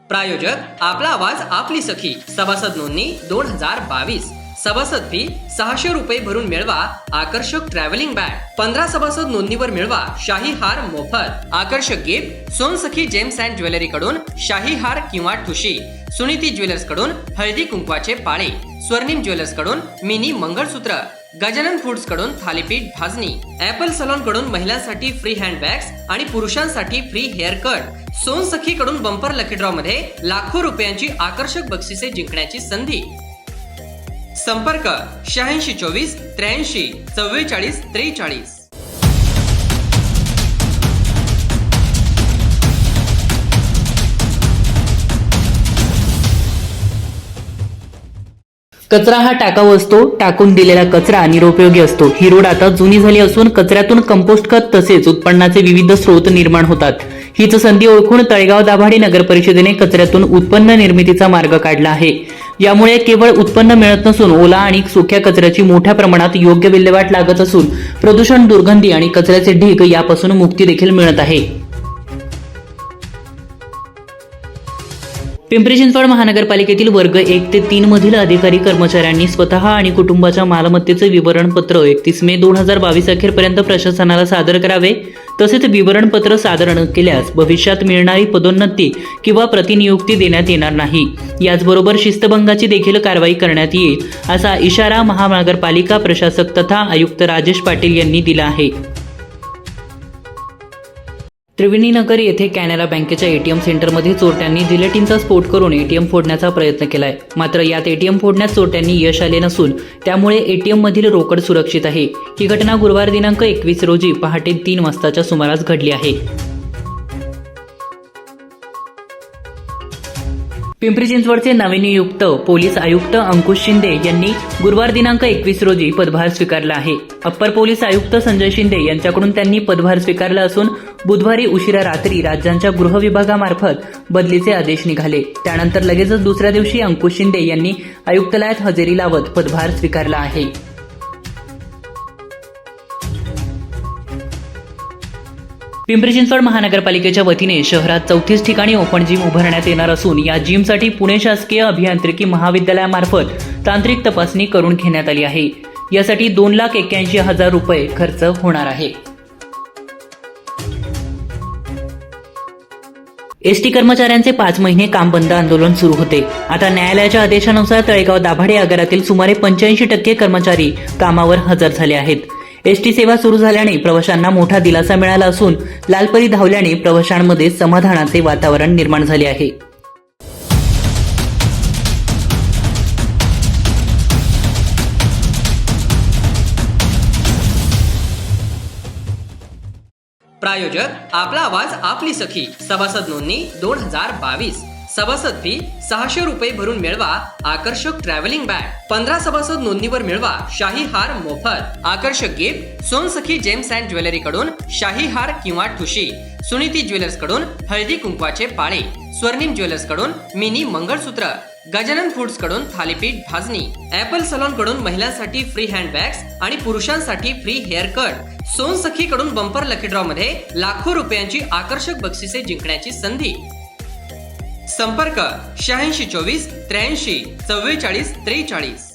प्रायोजक आपला आवाज आपली सखी सभासद नोंदणी 2022। सभासद फी 600 रुपये भरून मिळवा आकर्षक ट्रॅव्हलिंग बॅग। 15 सभासद नोंदणीवर मिळवा शाही हार मोफत। आकर्षक गिफ्ट सोनसखी जेम्स अँड ज्वेलरी कडून शाही हार किंवा ठुशी, सुनीती ज्वेलर्स कडून हळदी कुंकवाचे पाळे, स्वर्णिम ज्वेलर्स कडून मिनी मंगळसूत्र, गजानन फूड्स कडून थालीपीठ भाजणी, ऍपल सलॉन कडून महिलांसाठी फ्री हँड बॅग्स आणि पुरुषांसाठी फ्री हेअर कट। सोनसखी कडून बंपर लकी ड्रॉ मध्ये लाखो रुपयांची आकर्षक बक्षिसे जिंकण्याची संधी। संपर्क 8624 83 44 43। कचरा हा टाकाऊ असतो। टाकून दिलेला कचरा निरुपयोगी असतो। ही रोड आता जुनी झाली असून कचऱ्यातून कंपोस्ट खत तसेच उत्पन्नाचे विविध स्रोत निर्माण होतात। हीच संधी ओळखून तळेगाव दाभाडे नगर परिषदेने कचऱ्यातून उत्पन्न निर्मितीचा मार्ग काढला आहे। यामुळे केवळ उत्पन्न मिळत नसून ओला आणि सुक्या कचऱ्याची मोठ्या प्रमाणात योग्य विल्हेवाट लागत असून प्रदूषण, दुर्गंधी आणि कचऱ्याचे ढीग यापासून मुक्ती देखील मिळत आहे। पिंपरी चिंचवड महानगरपालिकेतील वर्ग 1 ते 3 मधील अधिकारी कर्मचाऱ्यांनी स्वतः आणि कुटुंबाच्या मालमत्तेचे विवरणपत्र 31 मे 2022 अखेरपर्यंत प्रशासनाला सादर करावे। तसेच विवरणपत्र सादर न केल्यास भविष्यात मिळणारी पदोन्नती किंवा प्रतिनियुक्ती देण्यात येणार नाही। याचबरोबर शिस्तभंगाची देखील कारवाई करण्यात येईल असा इशारा महानगरपालिका प्रशासक तथा आयुक्त राजेश पाटील यांनी दिला आहे। त्रिवेणीनगर येथे कॅनरा बँकेच्या एटीएम सेंटरमध्ये चोरट्यांनी जिलेटिनचा स्फोट करून एटीएम फोडण्याचा प्रयत्न केलाय। मात्र यात एटीएम फोडण्यात चोरट्यांनी यश आले नसून त्यामुळे एटीएम मधील रोकड सुरक्षित आहे। ही घटना गुरुवार दिनांक 21 रोजी पहाटे 3 वाजताच्या सुमारास घडली आहे। पिंपरी चिंचवडचे नवनियुक्त पोलीस आयुक्त अंकुश शिंदे यांनी गुरुवार दिनांक 21 रोजी पदभार स्वीकारला आहे। अप्पर पोलीस आयुक्त संजय शिंदे यांच्याकडून त्यांनी पदभार स्वीकारला असून बुधवारी उशिरा रात्री राज्यांच्या गृह विभागामार्फत बदलीचे आदेश निघाले। त्यानंतर लगेचच दुसऱ्या दिवशी अंकुश शिंदे यांनी आयुक्तालयात हजेरी लावत पदभार स्वीकारला आहे। पिंपरी चिंचवड महानगरपालिकेच्या वतीने शहरात 34 ठिकाणी ओपन जिम उभारण्यात येणार असून या जिमसाठी पुणे शासकीय अभियांत्रिकी महाविद्यालयामार्फत तांत्रिक तपासणी करून घेण्यात आली आहे। यासाठी 2,81,000 रुपये खर्च होणार आहे। एसटी कर्मचाऱ्यांचे 5 महिने काम बंद आंदोलन सुरू होते। आता न्यायालयाच्या आदेशानुसार तळेगाव दाभाडे आगारातील सुमारे 85% कर्मचारी कामावर हजर झाले आहेत। एसटी सेवा सुरू झाल्याने प्रवाशांना मोठा दिलासा मिळाला असून लालपरी धावल्याने प्रवाशांमध्ये समाधानाचे वातावरण निर्माण झाले आहे। प्रायोजक आपला आवाज आपली सखी सभासद नोंदणी 2022। सभासद फी 600 रुपये भरून मिळवा आकर्षक ट्रॅव्हलिंग बॅग। 15 सभासद नोंदणीवर मिळवा शाही हार मोफत। आकर्षक गिफ्ट सोनसखी जेम्स अँड ज्वेलरी कडून शाही हार किंवा ठुशी, सुनीती ज्वेलर्स कडून हळदी कुंकवाचे पाळे, स्वर्णिम ज्वेलर्स कडून मिनी मंगळसूत्र, गजानन फूड्स कडून थालीपीठ भाजणी, ऍपल सलॉन कडून महिलांसाठी फ्री हँड बॅग्स आणि पुरुषांसाठी फ्री हेअर कट। सोनसखी कडून बंपर लकी ड्रॉ मध्ये लाखो रुपयांची आकर्षक बक्षिसे जिंकण्याची संधी। संपर्क 8624 83 44 43।